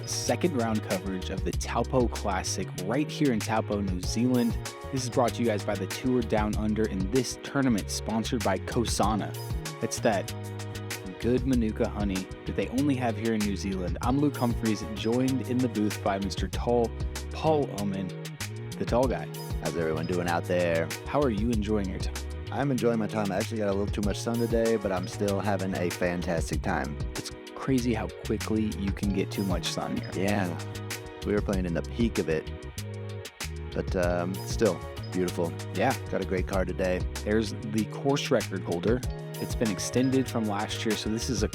second round coverage of the Taupō Classic right here in Taupō, New Zealand. This is brought to you guys by the Tour Down Under, and this tournament sponsored by Kosana. It's that good Manuka honey that they only have here in New Zealand. I'm Luke Humphries, joined in the booth by Mr. Paul Oman, the tall guy. How's everyone doing out there? How are you enjoying your time? I'm enjoying my time. I actually got a little too much sun today, but I'm still having a fantastic time. It's crazy how quickly you can get too much sun here. Yeah, we were playing in the peak of it, but still beautiful. Yeah. Got a great car today. There's the course record holder. It's been extended from last year, so this is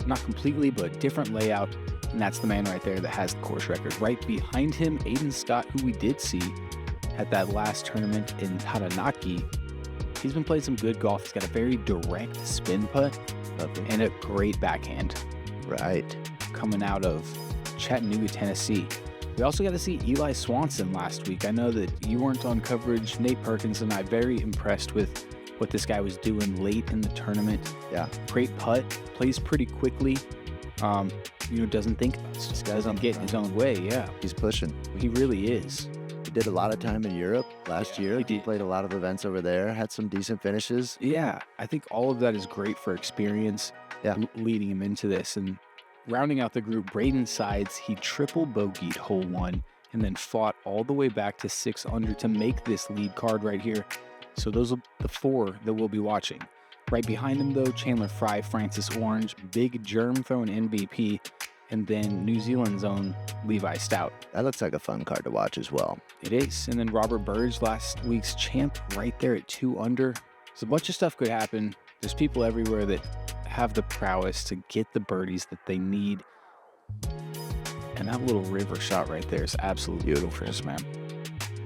not completely, but a different layout, and that's the man right there that has the course record. Right behind him, Aiden Scott, who we did see at that last tournament in Taranaki. He's been playing some good golf. He's got a very direct spin putt and a great backhand. Right. Coming out of Chattanooga, Tennessee. We also got to see Eli Swansen last week. I know that you weren't on coverage. Nate Perkins and I very impressed with what this guy was doing late in the tournament. Yeah. Great putt, plays pretty quickly. Doesn't think about it. Just doesn't get in his own way. Yeah. He's pushing. He really is. He did a lot of time in Europe last year. He played a lot of events over there, had some decent finishes. Yeah, I think all of that is great for experience leading him into this. And rounding out the group, Braeden Sides, he triple bogeyed hole one and then fought all the way back to 6 under to make this lead card right here. So those are the four that we'll be watching. Right behind him, though, Chandler Fry, Francis Orange, big germ throwing MVP, and then New Zealand's own Levi Stout. That looks like a fun card to watch as well. It is. And then Robert Burge, last week's champ, right there at 2 under. So a bunch of stuff could happen. There's people everywhere that have the prowess to get the birdies that they need. And that little river shot right there is absolutely beautiful, man.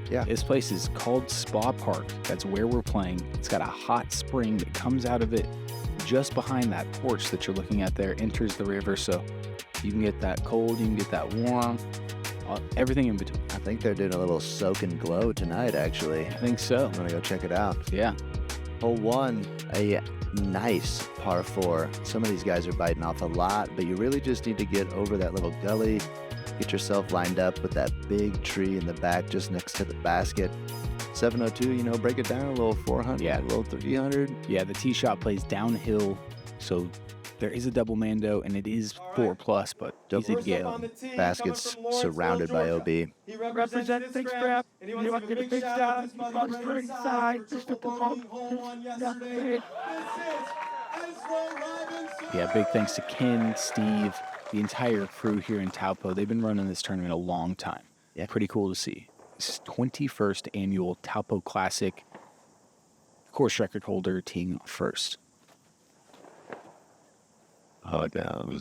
Yeah. This place is called Spa Park. That's where we're playing. It's got a hot spring that comes out of it just behind that porch that you're looking at there, enters the river. So you can get that cold, you can get that warm, everything in between. I think they're doing a little soak and glow tonight, actually. I think so. I'm going to go check it out. Yeah. Hole one, a nice par 4. Some of these guys are biting off a lot, but you really just need to get over that little gully, get yourself lined up with that big tree in the back just next to the basket. 702, break it down a little 400, a little 300. Yeah, the tee shot plays downhill, so there is a double mando, and it is 4+, but easy to get. Baskets surrounded by OB. He represents Big Strap, and he wants to get a big shout out to Braeden Sides. Yeah, big thanks to Ken, Steve, the entire crew here in Taupō. They've been running this tournament a long time. Yeah, pretty cool to see. This is 21st annual Taupō Classic. Course record holder teeing off first. Oh, no.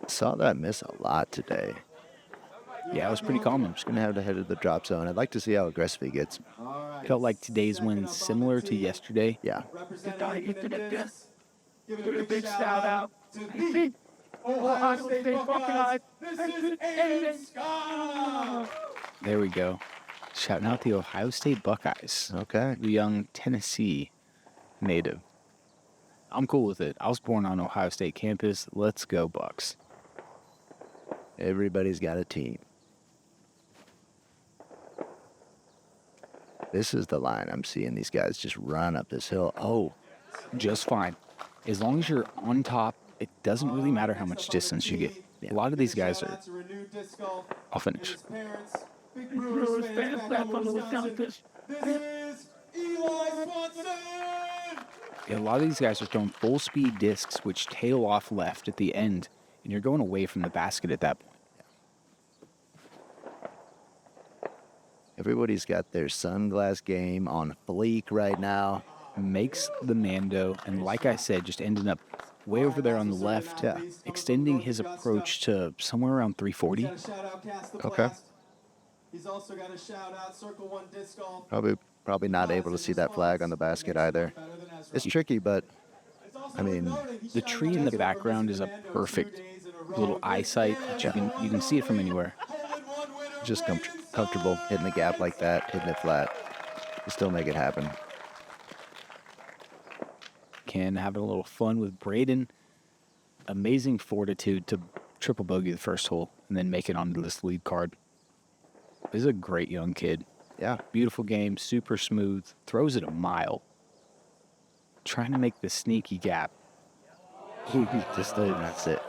Saw that miss a lot today. Yeah, it was pretty calm. I'm just going to have to head to the drop zone. I'd like to see how aggressive he gets. Felt like today's win similar to yesterday. Yeah. Give it a big shout out to the Ohio State Buckeyes. This is Aiden Scott. There we go. Shouting out the Ohio State Buckeyes. Okay. The young Tennessee native. I'm cool with it. I was born on Ohio State campus. Let's go, Bucks. Everybody's got a team. This is the line I'm seeing these guys just run up this hill. Oh, just fine. As long as you're on top, it doesn't really matter how much distance you get. A lot of these guys are... I'll finish. This is Eli Swansen. A lot of these guys are throwing full speed discs which tail off left at the end, and you're going away from the basket at that point. Everybody's got their sunglass game on fleek right now. Makes the Mando, and like I said, just ended up way over there on the left, extending his approach to somewhere around 340. Okay. He's also got a shout out, Circle 1 Disc Golf. Probably not able to see that flag on the basket either. It's tricky, but I mean, the tree in the background is a perfect little eyesight. You can see it from anywhere. Just comfortable hitting the gap like that, hitting it flat. You still make it happen. Ken having a little fun with Braeden. Amazing fortitude to triple bogey the first hole, and then make it onto this lead card. He's a great young kid. Yeah. Beautiful game, super smooth, throws it a mile. Trying to make the sneaky gap. Just that's it.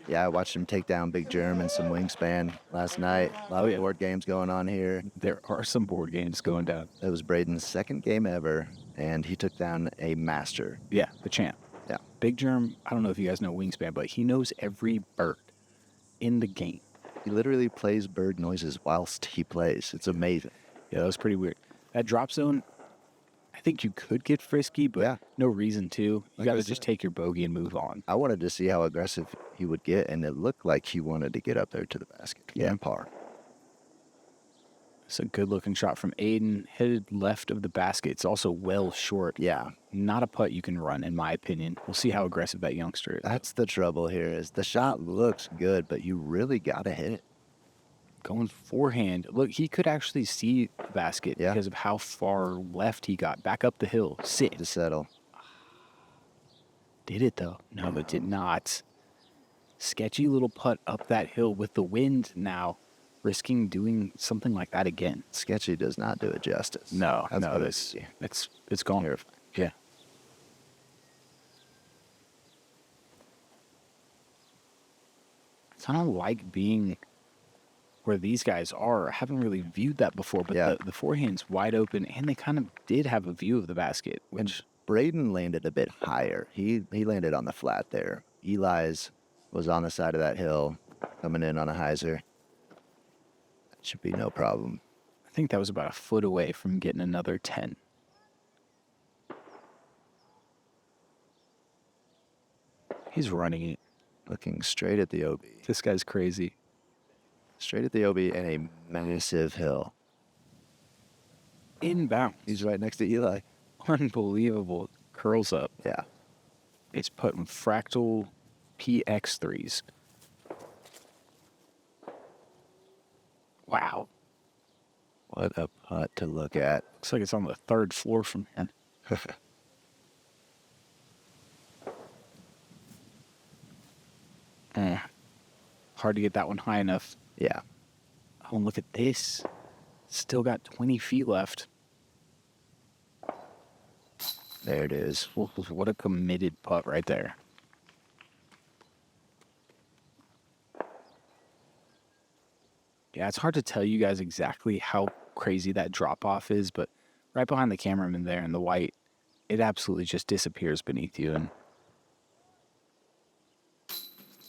Yeah, I watched him take down Big Germ and some wingspan last night. A lot of board games going on here. There are some board games going down. It was Braeden's second game ever, and he took down a master. Yeah, the champ. Yeah. Big Germ, I don't know if you guys know wingspan, but he knows every bird in the game. He literally plays bird noises whilst he plays. It's amazing. Yeah, that was pretty weird. That drop zone, I think you could get frisky, but no reason to. You got to just take your bogey and move on. I wanted to see how aggressive he would get, and it looked like he wanted to get up there to the basket. Yeah. Par. It's a good-looking shot from Aiden, headed left of the basket. It's also well short. Yeah. Not a putt you can run, in my opinion. We'll see how aggressive that youngster is. That's the trouble here is the shot looks good, but you really got to hit it. Going forehand. Look, he could actually see the basket because of how far left he got. Back up the hill. Sit. To settle. Did it, though? No, it did not. Sketchy little putt up that hill with the wind now. Risking doing something like that again. Sketchy does not do it justice. No, That's it's gone. Here. Yeah. It's kind of like being where these guys are. I haven't really viewed that before, but the forehand's wide open, and they kind of did have a view of the basket. Which Braeden landed a bit higher. He landed on the flat there. Eli's was on the side of that hill, coming in on a hyzer. Should be no problem. I think that was about a foot away from getting another 10. He's running it. Looking straight at the OB. This guy's crazy. Straight at the OB and a massive hill. Inbound. He's right next to Eli. Unbelievable. Curls up. Yeah. It's putting fractal PX3s. Wow. What a putt to look at. Looks like it's on the third floor from him. Hard to get that one high enough. Yeah. Oh, and look at this. Still got 20 feet left. There it is. What a committed putt right there. Yeah, it's hard to tell you guys exactly how crazy that drop-off is, but right behind the cameraman there in the white, it absolutely just disappears beneath you. And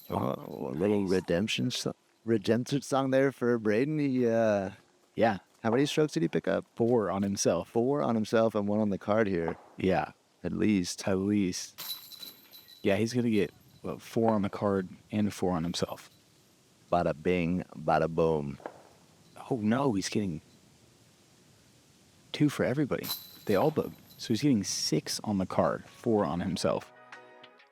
a little redemption song there for Braeden. yeah. How many strokes did he pick up? 4 on himself. 4 on himself and 1 on the card here. Yeah. At least. Yeah, he's going to get 4 on the card and 4 on himself. Bada bing, bada boom. Oh, no, he's getting 2 for everybody. They all bogeyed. So he's getting 6 on the card, 4 on himself.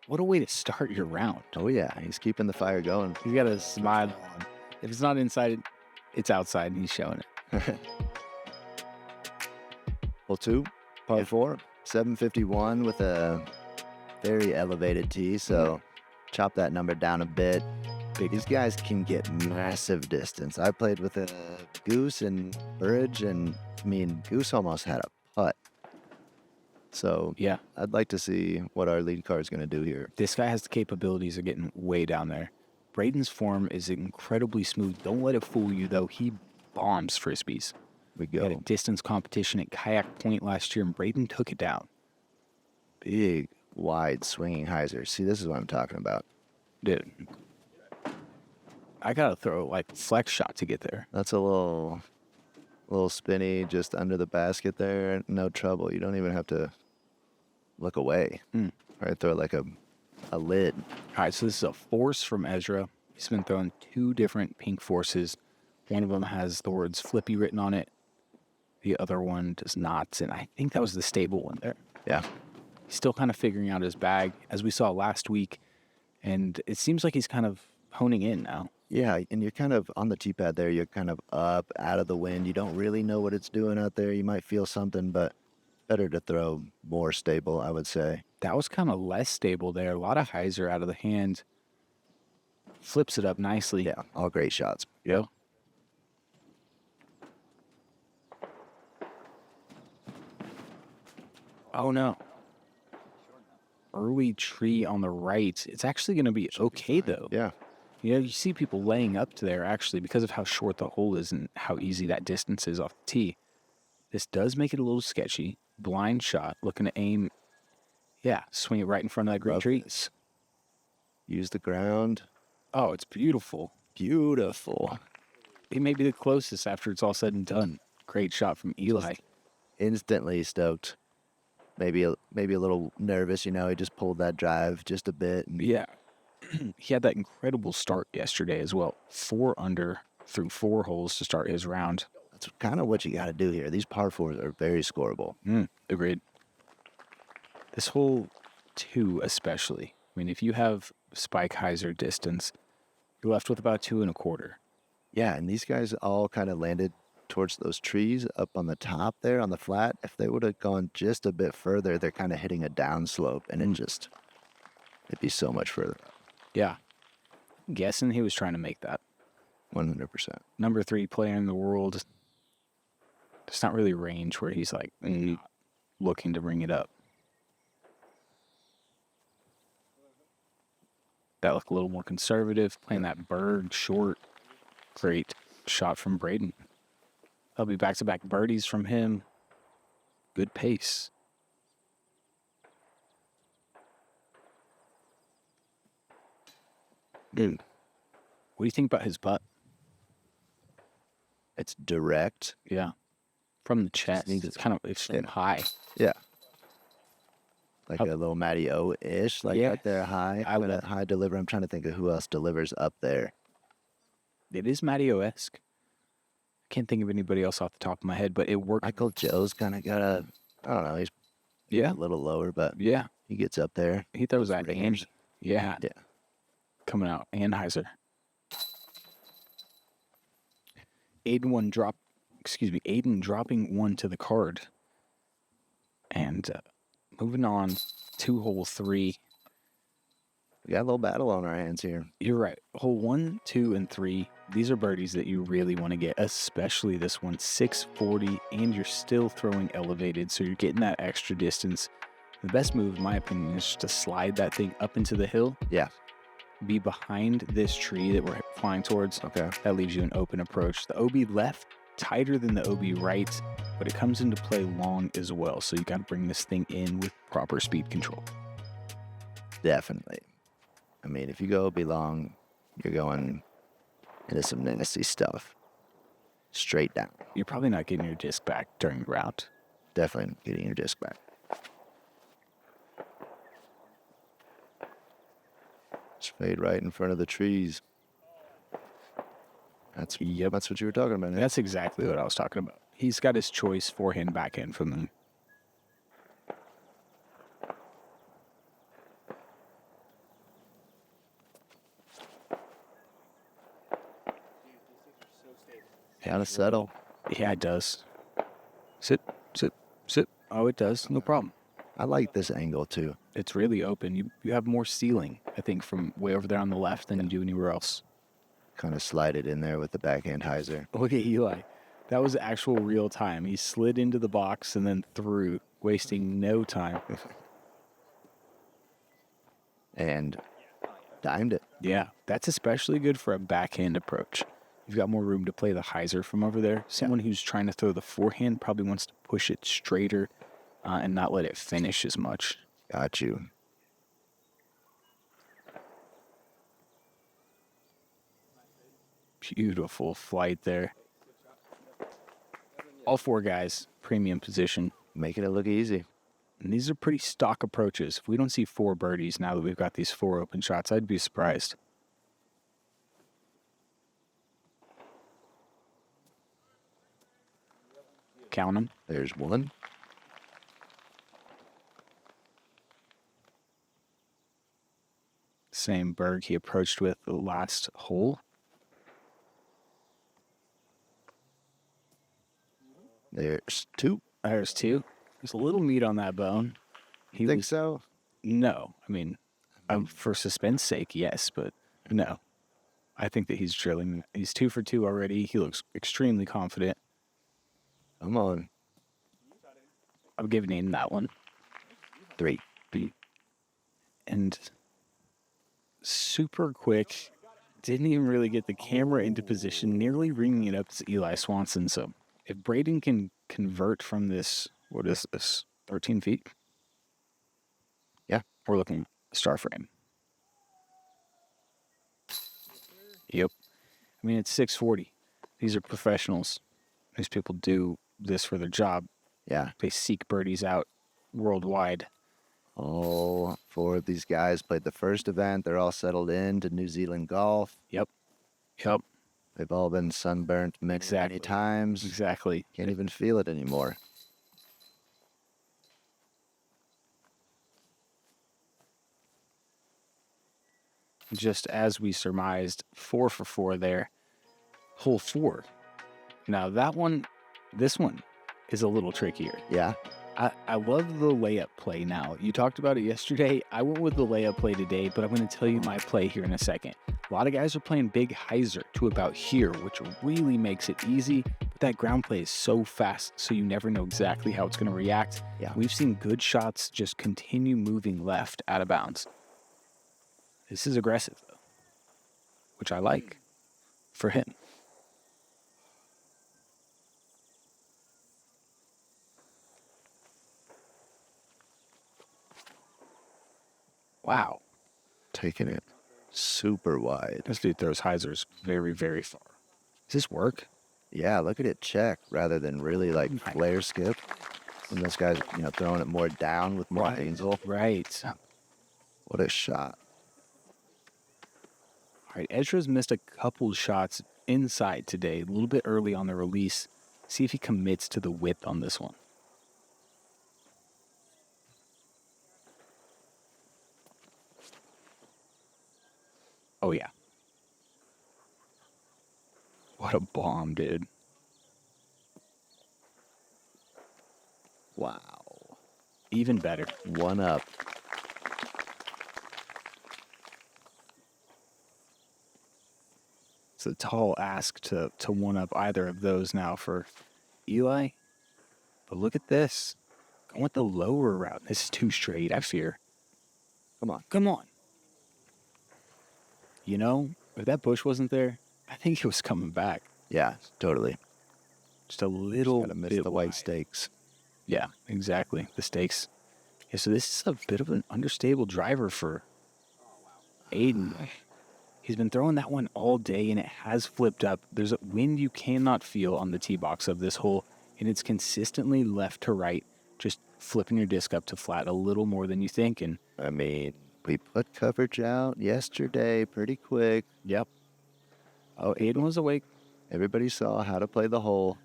What a way to start your round. Oh, yeah. He's keeping the fire going. You got to smile on. If it's not inside, it's outside, and he's showing it. Hole 2, par 4, 751 with a very elevated tee, so chop that number down a bit. These guys can get massive distance. I played with a Goose and Burridge, and I mean, Goose almost had a putt. So yeah, I'd like to see what our lead car is going to do here. This guy has the capabilities of getting way down there. Braeden's form is incredibly smooth. Don't let it fool you, though. He bombs frisbees. We go. He had a distance competition at Kayak Point last year, and Braeden took it down. Big, wide, swinging hyzer. See, this is what I'm talking about. Dude, I got to throw, flex shot to get there. That's a little spinny just under the basket there. No trouble. You don't even have to look away. Or throw like a lid. All right, so this is a force from Ezra. He's been throwing 2 different pink forces. One of them has the words Flippy written on it. The other one does not, and I think that was the stable one there. Yeah. He's still kind of figuring out his bag, as we saw last week, and it seems like he's kind of honing in now. Yeah, and you're kind of on the tee pad there. You're kind of up, out of the wind. You don't really know what it's doing out there. You might feel something, but better to throw more stable, I would say. That was kind of less stable there. A lot of hyzer out of the hand. flips it up nicely. Yeah, all great shots. Yep. Oh no. Early tree on the right. It's actually going to be okay though. Yeah. You know, you see people laying up to there actually because of how short the hole is and how easy that distance is off the tee. This does make it a little sketchy. Blind shot, looking to aim. Yeah, swing it right in front of that green Love tree. this. Use the ground. Oh, it's beautiful. Beautiful. It may be the closest after it's all said and done. Great shot from Eli. Instantly stoked. Maybe a little nervous, you know. He just pulled that drive just a bit. And Yeah. He had that incredible start yesterday as well. 4 under through 4 holes to start his round. that's kind of what you got to do here. These par fours are very scoreable. Agreed. This hole 2 especially. I mean, if you have spike hyzer distance, you're left with about 2 1/4. Yeah, and these guys all kind of landed towards those trees up on the top there on the flat. If they would have gone just a bit further, they're kind of hitting a downslope, and it'd be so much further. Yeah. I'm guessing he was trying to make that. 100%. Number 3 player in the world. There's not really range where he's like looking to bring it up. That looked a little more conservative, playing that bird short. Great shot from Braeden. That'll be back-to-back birdies from him. Good pace. Dude, What do you think about his putt? it's direct. Yeah. From the chest. needs It's kind of high. Yeah. Like a little Matty O-ish, like Yeah. right there high. I With a love- high deliver. I'm trying to think of who else delivers up there. It is Matteo-esque. Can't think of anybody else off the top of my head, but it worked. Michael Joe's kind of got I don't know, he's Yeah. a little lower, but Yeah. he gets up there. He throws that range. and yeah. Yeah. Coming out. Anheuser. Aiden dropping 1 to the card. And moving on to hole 3. We got a little battle on our hands here. You're right. Hole 1, 2, and 3. These are birdies that you really want to get, especially this one, 640, and you're still throwing elevated, so you're getting that extra distance. The best move, in my opinion, is just to slide that thing up into the hill. Yeah. Be behind this tree that we're flying towards. Okay. That leaves you an open approach. The OB left, tighter than the OB right, but it comes into play long as well, so you got to bring this thing in with proper speed control. Definitely. I mean, if you go be long, you're going into some nasty stuff. Straight down. You're probably not getting your disc back during the route. Definitely not getting your disc back. Just fade right in front of the trees. That's what you were talking about. That's exactly what I was talking about. He's got his choice forehand, backhand from them. Gotta settle. Yeah, it does. Sit. Oh, it does. No problem. I like this angle too. It's really open. You have more ceiling, I think, from way over there on the left than you do anywhere else. Kind of slide it in there with the backhand hyzer. Look at Eli. That was actual real time. He slid into the box and then through, wasting no time. And dimed it. Yeah, that's especially good for a backhand approach. You've got more room to play the hyzer from over there. Someone who's trying to throw the forehand probably wants to push it straighter and not let it finish as much. Got you. Beautiful flight there. All 4 guys, premium position. Making it look easy. And these are pretty stock approaches. If we don't see 4 birdies now that we've got these 4 open shots, I'd be surprised. Count them. There's one. Same berg he approached with the last hole. There's two. There's 2. There's a little meat on that bone. You think so? No. I mean, for suspense sake, yes, but no. I think that he's drilling. He's 2 for 2 already. He looks extremely confident. Come on. I'm giving him that one. 3. And super quick. Didn't even really get the camera into position. Nearly ringing it up to Eli Swansen. So if Braeden can convert from this, what is this? 13 feet? Yeah. We're looking star frame. Yep. I mean, it's 640. These are professionals. These people do this for their job. Yeah. They seek birdies out worldwide. All 4 of these guys played the first event. They're all settled in to New Zealand golf. Yep. They've all been sunburnt many times. Exactly. Can't even feel it anymore. Just as we surmised, 4 for 4 there. Hole 4. Now this one is a little trickier. Yeah. I love the layup play now. You talked about it yesterday. I went with the layup play today, but I'm going to tell you my play here in a second. A lot of guys are playing big hyzer to about here, which really makes it easy. But that ground play is so fast, so you never know exactly how it's going to react. Yeah. We've seen good shots just continue moving left out of bounds. This is aggressive, though, which I like for him. Wow. Taking it super wide. This dude throws hyzers very, very far. Does this work? Yeah, look at it check rather than really like flare skip. And this guy's, throwing it more down with more angle. Right. What a shot. All right, Ezra's missed a couple shots inside today, a little bit early on the release. See if he commits to the whip on this one. Oh, yeah. What a bomb, dude. Wow. Even better. 1 up. It's a tall ask to one up either of those now for Eli. But look at this. Going with the lower route. This is too straight, I fear. Come on. If that bush wasn't there, I think it was coming back. Yeah, totally. Just a little Gotta miss bit the white wide. stakes. Yeah, exactly. The stakes. Yeah, so this is a bit of an understable driver for Aiden. He's been throwing that one all day, and it has flipped up. There's a wind you cannot feel on the tee box of this hole, and it's consistently left to right, just flipping your disc up to flat a little more than you think. And I mean, we put coverage out yesterday pretty quick. yep. Oh, Aiden was awake. Everybody saw how to play the hole.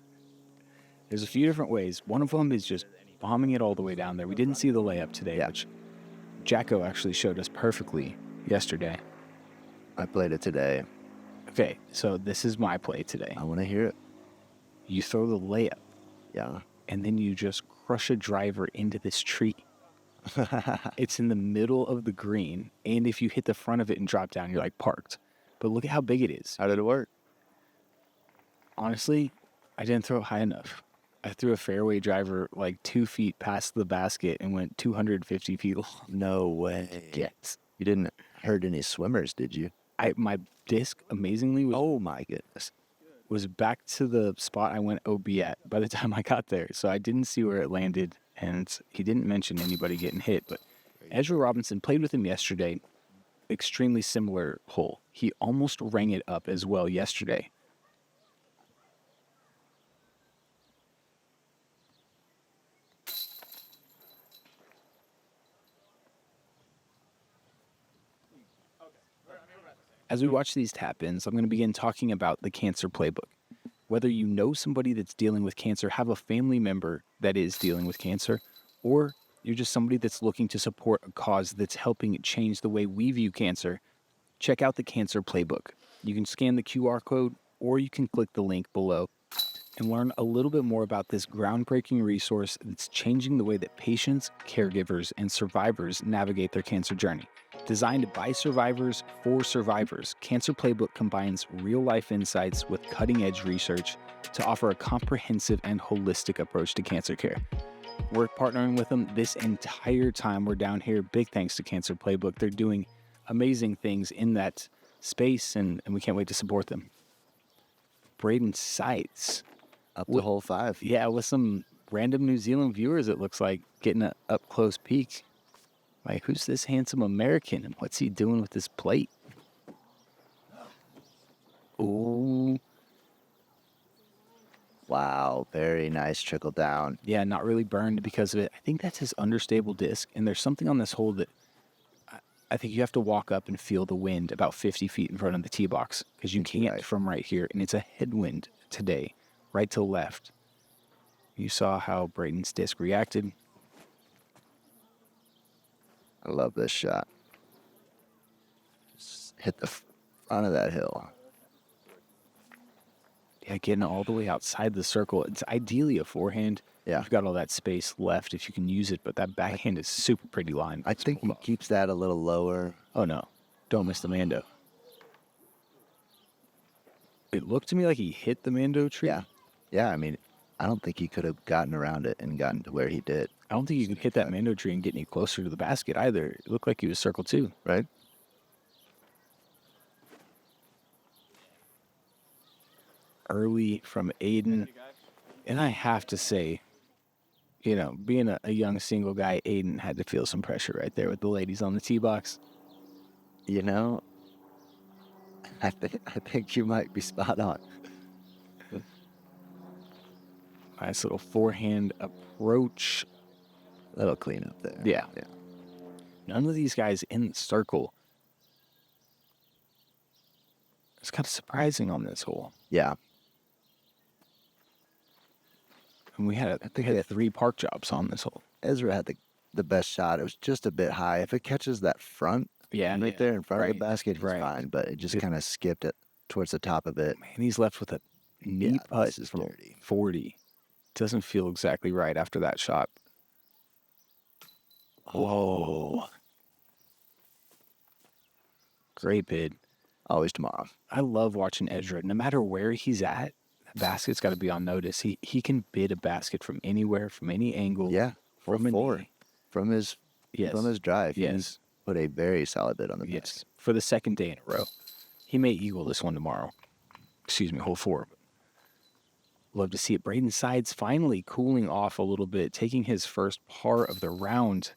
There's a few different ways. One of them is just bombing it all the way down there. We didn't see the layup today, which Jacko actually showed us perfectly yesterday. I played it today. Okay, so this is my play today. I want to hear it. You throw the layup, Yeah. and then you just crush a driver into this tree. It's in the middle of the green, and if you hit the front of it and drop down, you're like parked. But look at how big it is. How did it work? Honestly, I didn't throw it high enough. I threw a fairway driver like 2 feet past the basket and went 250 feet long. No way. Yes. You didn't hurt any swimmers, did you? My disc, amazingly, Oh my goodness. was back to the spot I went OB at by the time I got there. So I didn't see where it landed, and he didn't mention anybody getting hit. But Ezra Robinson played with him yesterday. Extremely similar hole. He almost rang it up as well yesterday. As we watch these tap-ins, I'm going to begin talking about the cancer playbook. Whether you know somebody that's dealing with cancer, have a family member that is dealing with cancer, or you're just somebody that's looking to support a cause that's helping change the way we view cancer, check out the cancer playbook. You can scan the QR code, or you can click the link below and learn a little bit more about this groundbreaking resource that's changing the way that patients, caregivers, and survivors navigate their cancer journey. Designed by survivors for survivors, Cancer Playbook combines real-life insights with cutting-edge research to offer a comprehensive and holistic approach to cancer care. We're partnering with them this entire time we're down here. Big thanks to Cancer Playbook. They're doing amazing things in that space, and we can't wait to support them. Braeden Sides. Up to hole 5. Yeah, with some random New Zealand viewers, it looks like, getting an up-close peek. Like, who's this handsome American, and what's he doing with this plate? Ooh. Wow, very nice trickle down. Yeah, not really burned because of it. I think that's his understable disc, and there's something on this hole that I think you have to walk up and feel the wind about 50 feet in front of the tee box because you can't from right here, and it's a headwind today, right to left. You saw how Braeden's disc reacted. I love this shot. Just hit the front of that hill. Yeah, getting all the way outside the circle. It's ideally a forehand. Yeah. You've got all that space left if you can use it, but that backhand is super pretty line. I think he keeps that a little lower. Oh, no. Don't miss the Mando. It looked to me like he hit the Mando tree. Yeah. Yeah, I mean, I don't think he could have gotten around it and gotten to where he did. I don't think you could hit that Mando tree and get any closer to the basket either. It looked like he was circle 2. Right? Early from Aiden. And I have to say, you know, being a young single guy, Aiden had to feel some pressure right there with the ladies on the tee box. You know, I think you might be spot on. Nice little forehand approach. Little cleanup there. Yeah. None of these guys in the circle. It's kind of surprising on this hole. Yeah. And I think we had 3 park jobs on this hole. Ezra had the best shot. It was just a bit high. If it catches that front, right there in front of the basket, he's fine. But it just kind of skipped it towards the top of it. Man, he's left with a knee putt from dirty. 40. Doesn't feel exactly right after that shot. Whoa. Great bid. Always tomorrow. I love watching Ezra. No matter where he's at, the basket's got to be on notice. He can bid a basket from anywhere, from any angle. Yeah. From From his drive. Yes. He's put a very solid bid on the basket. Yes. For the second day in a row. He may eagle this one tomorrow. Excuse me, hole 4. Love to see it. Braeden Sides finally cooling off a little bit, taking his first par of the round.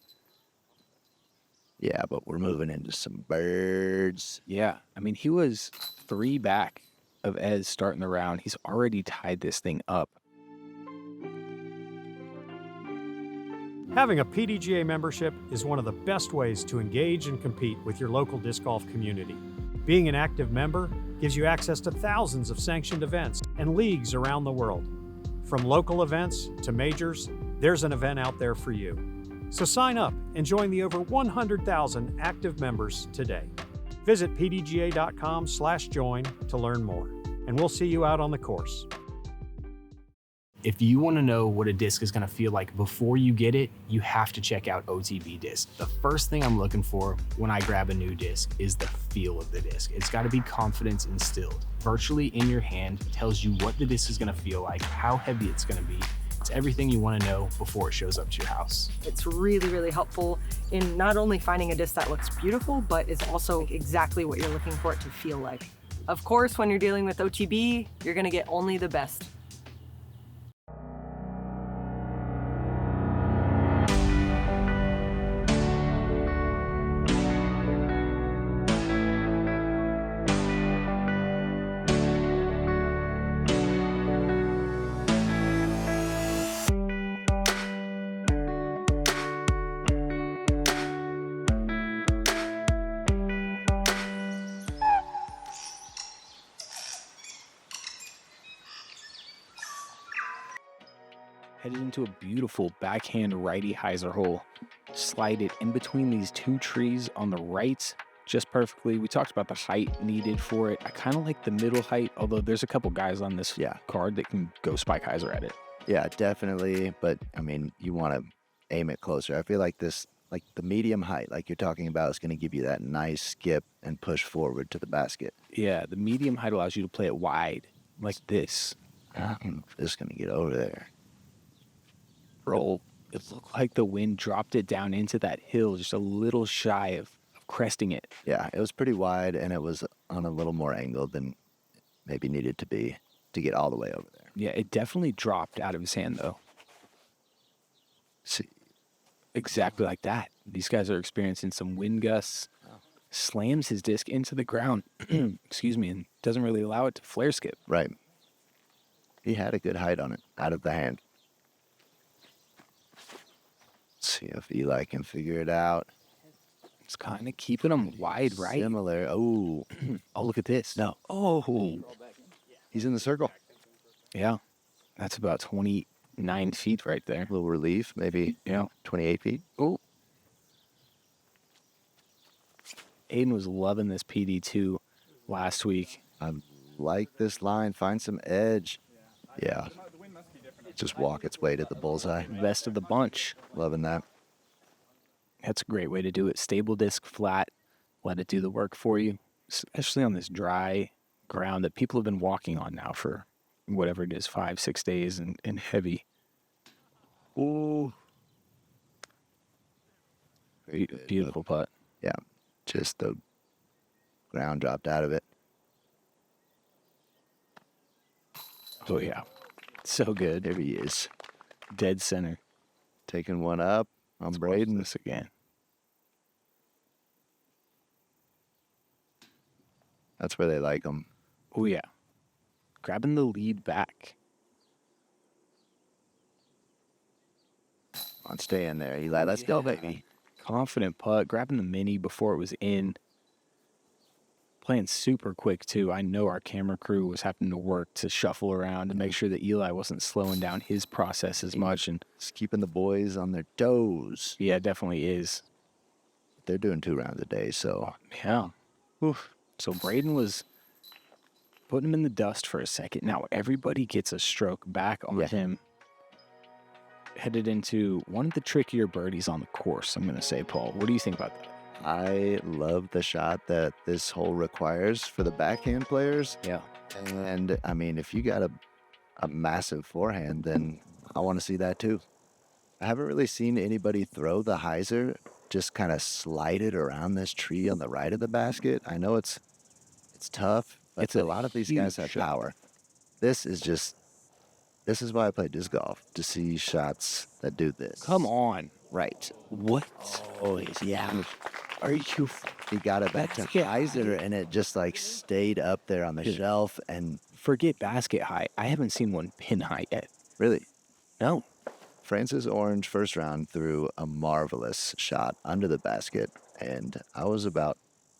Yeah, but we're moving into some birds. Yeah. I mean, he was 3 back of Ez starting the round. He's already tied this thing up. Having a PDGA membership is one of the best ways to engage and compete with your local disc golf community. Being an active member gives you access to thousands of sanctioned events and leagues around the world. From local events to majors, there's an event out there for you. So sign up and join the over 100,000 active members today. Visit pdga.com/join to learn more, and we'll see you out on the course. If you want to know what a disc is going to feel like before you get it, you have to check out OTB Disc. The first thing I'm looking for when I grab a new disc is the feel of the disc. It's got to be confidence instilled. Virtually in your hand, it tells you what the disc is going to feel like, how heavy it's going to be. It's everything you want to know before it shows up to your house. It's really, really helpful in not only finding a disc that looks beautiful, but is also exactly what you're looking for it to feel like. Of course, when you're dealing with OTB, you're going to get only the best. Headed into a beautiful backhand righty hyzer hole. Slide it in between these 2 trees on the right just perfectly. We talked about the height needed for it. I kind of like the middle height, although there's a couple guys on this card that can go spike hyzer at it. Yeah, definitely. But, I mean, you want to aim it closer. I feel like this like the medium height, like you're talking about, is going to give you that nice skip and push forward to the basket. Yeah, the medium height allows you to play it wide, like this. I don't know if this is going to get over there. Roll. It looked like the wind dropped it down into that hill, just a little shy of cresting it. Yeah, it was pretty wide, and it was on a little more angle than maybe needed to be to get all the way over there. Yeah, it definitely dropped out of his hand, though. See, Exactly like that. These guys are experiencing some wind gusts. Slams his disc into the ground, excuse me, and doesn't really allow it to flare skip. right. He had a good height on it, out of the hand. Let's see if Eli can figure it out. It's kind of keeping him wide, right? Similar. Oh, Oh, look at this. no. Oh, He's in the circle. yeah. That's about 29 feet right there. A little relief, maybe Yeah. 28 feet. Oh. Aiden was loving this PD2 last week. I like this line. Find some edge. Yeah. Just walk its way to the bullseye. Best of the bunch. Loving that. That's a great way to do it. Stable disc flat. Let it do the work for you, especially on this dry ground that people have been walking on now for whatever it is, 5-6 days and heavy. Ooh. Beautiful putt. Yeah. Just the ground dropped out of it. Oh, yeah. So good. There he is. Dead center. Taking one up on Braeden. This again. That's where they like him. Oh, yeah. Grabbing the lead back. On staying there, Eli. Let's go, baby. Confident putt. Grabbing the mini before it was in. Playing super quick, too. I know our camera crew was having to work to shuffle around to make sure that Eli wasn't slowing down his process as much. And Just keeping the boys on their toes. yeah, it definitely is. They're doing 2 rounds a day, so Yeah. Oof. So Braeden was putting him in the dust for a second. Now everybody gets a stroke back on Yeah. him. Headed into one of the trickier birdies on the course, I'm going to say, Paul. What do you think about that? I love the shot that this hole requires for the backhand players. Yeah. And, I mean, if you got a massive forehand, then I want to see that too. I haven't really seen anybody throw the hyzer, just kind of slide it around this tree on the right of the basket. I know it's tough, but It's a a lot of these guys huge have shot. power. This is why I play disc golf, to see shots that do this. Come on. Right. What? Oh, yeah. Are you? He got it back to Basket hyzer, and it just like stayed up there on the Dude. shelf. And Forget basket high. I haven't seen one pin high yet. really, No. Francis Orange first round threw a marvelous shot under the basket, and I was about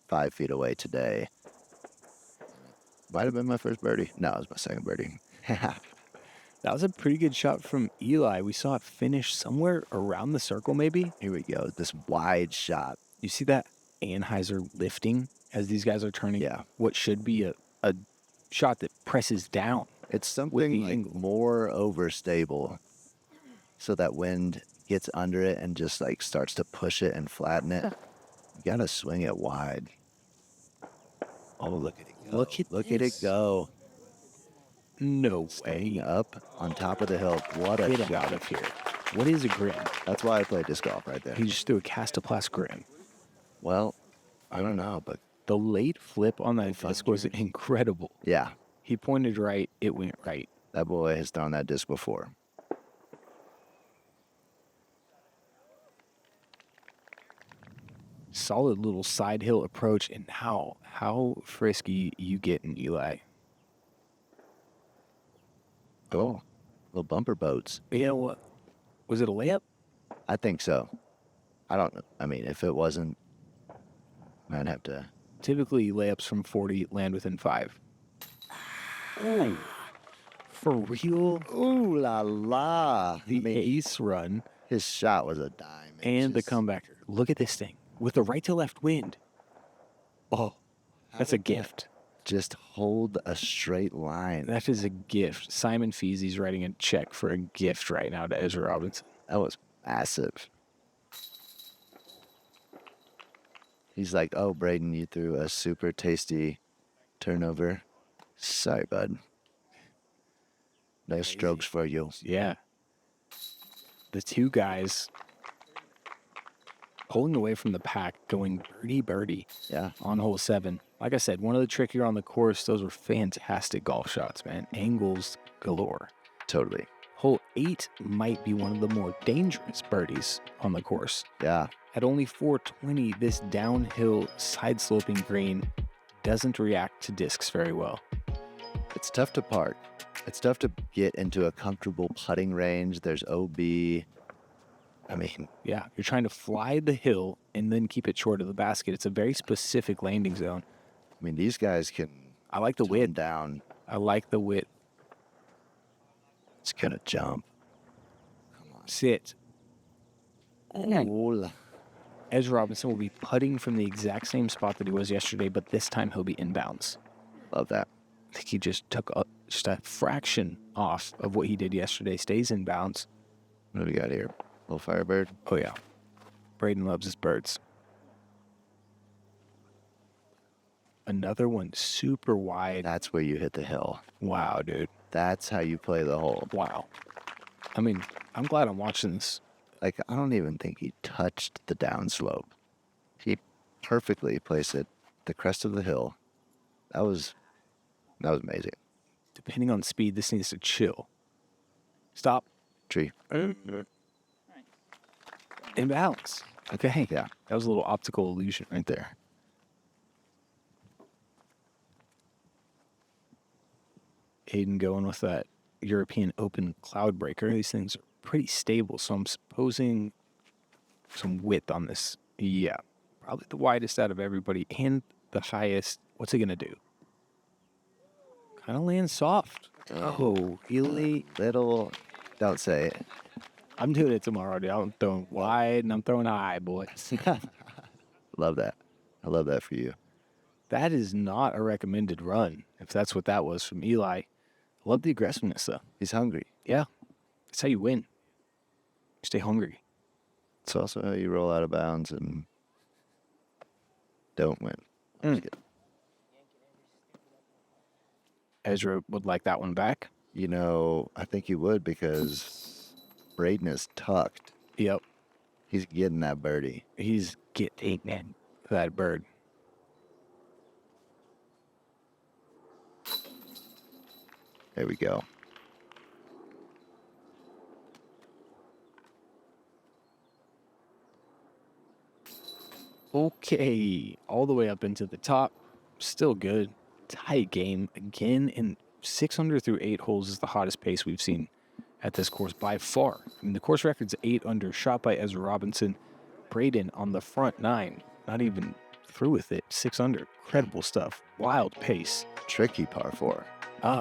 5 feet away today. Might have been my first birdie. No, it was my second birdie. That was a pretty good shot from Eli. We saw it finish somewhere around the circle, maybe. Here we go. This wide shot. You see that Anheuser lifting as these guys are turning Yeah. what should be a shot that presses down. It's the something like angle. more overstable, so that wind gets under it and just like starts to push it and flatten it. You gotta swing it wide. Oh, look at it go. Look at it this. go. No Staying way. up on top of the hill. What a Get out of here. What is a grim? That's why I play disc golf right there. He just threw a Castoplast grim. Well, I don't know, but The late flip on that disc was incredible. yeah, He pointed right, it went right. that boy has thrown that disc before. Solid little side hill approach, and how frisky you getting, Eli. Oh, little bumper boats. You know what? Was it a layup? I think so. I don't know. I mean, if it wasn't, I'd have to. Typically, layups from 40 land within 5. Ooh. For real? Ooh la la! The ace run His shot was a dime. It and the just- comebacker. Look at this thing. With the right to left wind. Oh, that's a gift. Just hold a straight line. That is a gift. Simon Feezy's writing a check for a gift right now to Ezra Robinson. That was massive. He's like, oh, Braeden, you threw a super tasty turnover. Sorry, bud. Nice strokes for you. Yeah. The two guys pulling away from the pack, going birdie Yeah. on hole 7. Like I said, one of the trickier on the course. Those were fantastic golf shots, man. Angles galore. Totally. Hole 8 might be one of the more dangerous birdies on the course. Yeah. At only 420, this downhill side-sloping green doesn't react to discs very well. It's tough to park. It's tough to get into a comfortable putting range. There's OB. I mean, Yeah, you're trying to fly the hill and then keep it short of the basket. It's a very specific landing zone. these guys can I like the tone width. down. I like the width. It's gonna jump. Sit. Ooh. Ezra Robinson will be putting from the exact same spot that he was yesterday, but this time he'll be inbounds. Love that. I think he just took just a fraction off of what he did yesterday. Stays inbounds. What do we got here? Little Firebird. Oh, yeah. Braeden loves his birds. Another one super wide. That's where you hit the hill. Wow, dude. That's how you play the hole. Wow. I mean, I'm glad I'm watching this. Like, I don't even think he touched the downslope. He perfectly placed it the crest of the hill. That was amazing. Depending on speed, this needs to chill. Stop. Tree. Inbounds. Okay. Yeah. That was a little optical illusion right there. Aiden going with that European Open cloud breaker. These things are pretty stable, so I'm supposing some width on this. Yeah, probably the widest out of everybody and the highest. What's it going to do? Kind of land soft. Oh, really? Little. Don't say it. I'm doing it tomorrow, dude. I'm throwing wide and I'm throwing high, boy. Love that. I love that for you. That is not a recommended run, if that's what that was from Eli. I love the aggressiveness, though. He's hungry. Yeah, that's how you win. Stay hungry. It's also how you roll out of bounds and don't win. I'm just kidding. Ezra would like that one back. You know, I think he would because Braeden is tucked. Yep, He's getting that birdie. he's getting that bird. There we go. Okay, all the way up into the top. Still good. Tight game again, and 6 under through 8 holes is the hottest pace we've seen at this course by far. I mean, the course record's 8 under, shot by Ezra Robinson. Braeden on the front 9, not even through with it. 6 under, incredible stuff. Wild pace. Tricky par 4.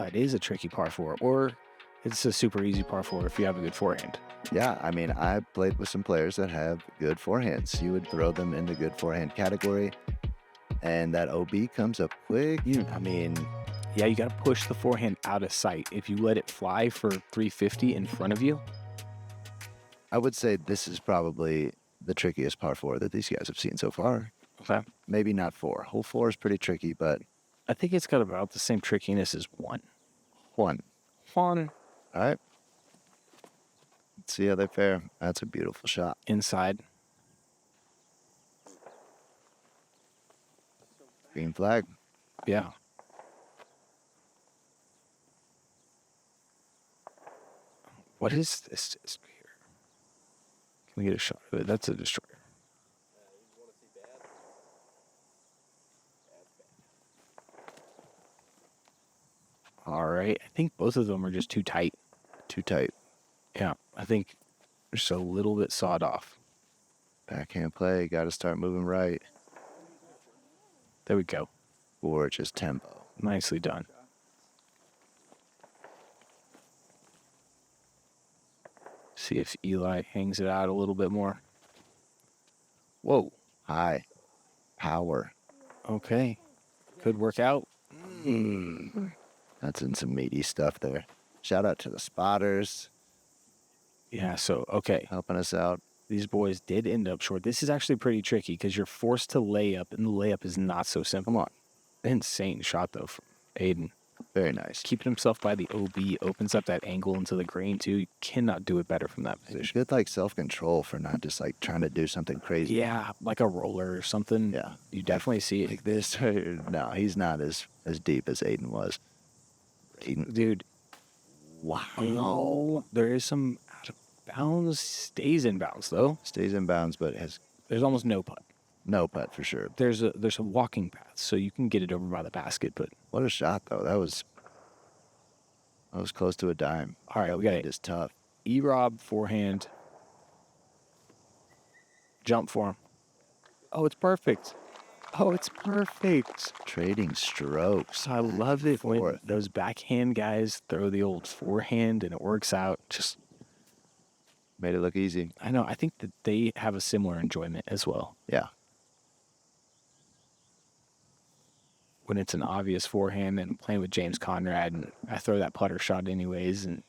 It is a tricky par 4, or it's a super easy par 4 if you have a good forehand. Yeah, I mean, I played with some players that have good forehands. You would throw them in the good forehand category, and that OB comes up quick. I mean, Yeah, you got to push the forehand out of sight. If you let it fly for 350 in front of you, I would say this is probably the trickiest par 4 that these guys have seen so far. okay. Maybe not 4. Hole 4 is pretty tricky, but I think it's got about the same trickiness as 1. 1. Fun. All right. Let's see how they fare. That's a beautiful shot. Inside. Green flag. Yeah. What is this disc here? Can we get a shot of it? That's a destroyer. All right. I think both of them are just too tight. Too tight. Yeah. I think they're just a little bit sawed off. Backhand play. Got to start moving right. There we go. Gorgeous tempo. Nicely done. See if Eli hangs it out a little bit more. Whoa. High. Power. Okay. Could work out. That's in some meaty stuff there. Shout out to the spotters Yeah, so, okay. helping us out. these boys did end up short. This is actually pretty tricky because you're forced to lay up, and the layup is not so simple. Come on. Insane shot, though, from Aiden. Very nice. Keeping himself by the OB opens up that angle into the green, too. You cannot do it better from that position. Good, like, self-control for not just, like, trying to do something crazy. Yeah, like a roller or something. Yeah. You definitely see it. Like this. No, he's not as deep as Aiden was. Aiden, Dude, wow. there is some out of bounds, stays in bounds, though. Stays in bounds, but has There's almost no putt. no putt for sure. There's a walking path, so you can get it over by the basket, but What a shot, though. That was close to a dime. all right, we got It it. is tough. E-Rob forehand. Jump for him. Oh, it's perfect. Oh, it's perfect. Trading strokes. I love it when Fourth. those backhand guys throw the old forehand and it works out. Just, Made it look easy. I know, I think that they have a similar enjoyment as well. Yeah. When it's an obvious forehand and I'm playing with James Conrad and I throw that putter shot anyways, and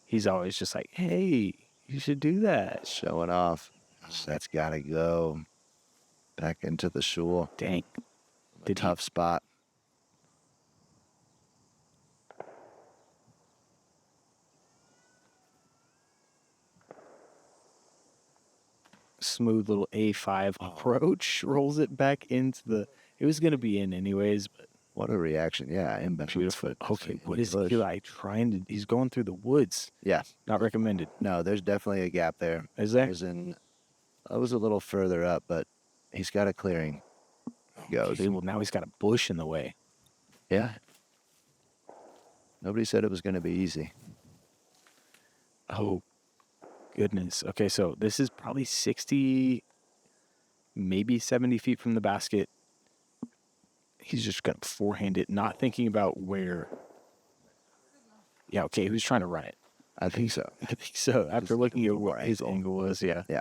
he's always just like, hey, you should do that. Showing off. That's got to go. Back into the shul. Dang. A tough spot. Smooth little A5 approach, rolls it back into the, it was going to be in anyways, but What a reaction. Yeah, inbound. beautiful. Okay, what is Push. Eli trying to, he's going through the woods. Yeah. Not recommended. No, there's definitely a gap there. Is there? I was a little further up, but he's got a clearing. Goes. Okay, well, now he's got a bush in the way. Yeah. Nobody said it was going to be easy. Oh, goodness. Okay, so this is probably 60, maybe 70 feet from the basket. He's just going to forehand it, not thinking about where. Yeah, okay, who's trying to run it? I think so. I think so. After Just looking at more what his angle was, yeah. Yeah.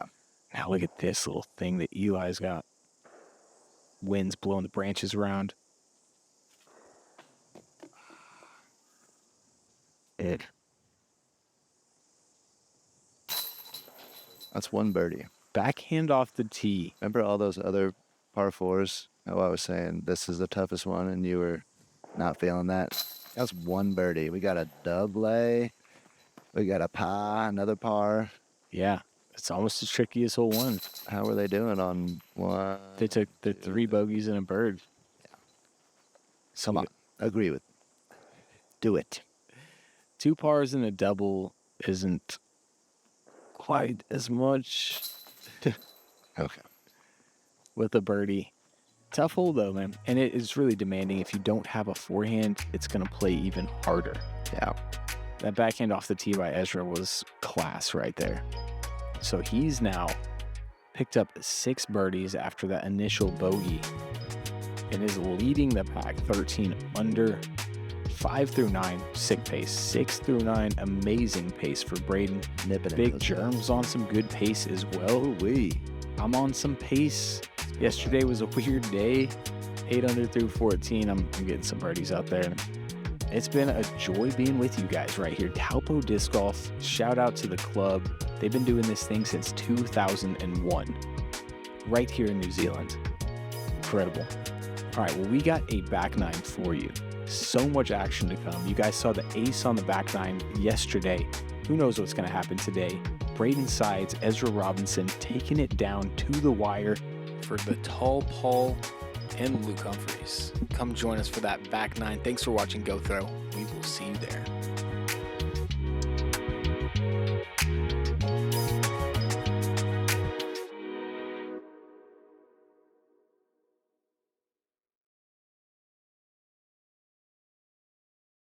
Now look at this little thing that Eli's got. Wind's blowing the branches around. That's one birdie. Backhand off the tee. Remember all those other par fours? Oh, I was saying this is the toughest one, and you were not feeling that. That's one birdie. We got a dub lay. We got a par, another par. Yeah, it's almost as tricky as hole one. How are they doing on one? They took the 3 bogeys and a bird. Come on. Agree with. Do it. 2 pars and a double isn't quite as much Okay. with a birdie. Tough hole though, man. And it is really demanding. If you don't have a forehand, it's going to play even harder. Yeah. That backhand off the tee by Ezra was class right there. So he's now picked up 6 birdies after that initial bogey and is leading the pack 13 under. 5 through 9, sick pace. 6 through 9, amazing pace for Braeden. Nipping it. Big Germ's on some good pace as well. Ooh-wee. I'm on some pace. Yesterday was a weird day. 8 under through 14. I'm getting some birdies out there. It's been a joy being with you guys right here. Taupō Disc Golf. Shout out to the club. They've been doing this thing since 2001. Right here in New Zealand. Incredible. All right, well, we got a back 9 for you. So much action to come. You guys saw the ace on the back 9 yesterday. Who knows what's going to happen today? Braeden Sides, Ezra Robinson taking it down to the wire for the Taupō and Luke Humphries. Come join us for that back 9. Thanks for watching Go Throw. We will see you there.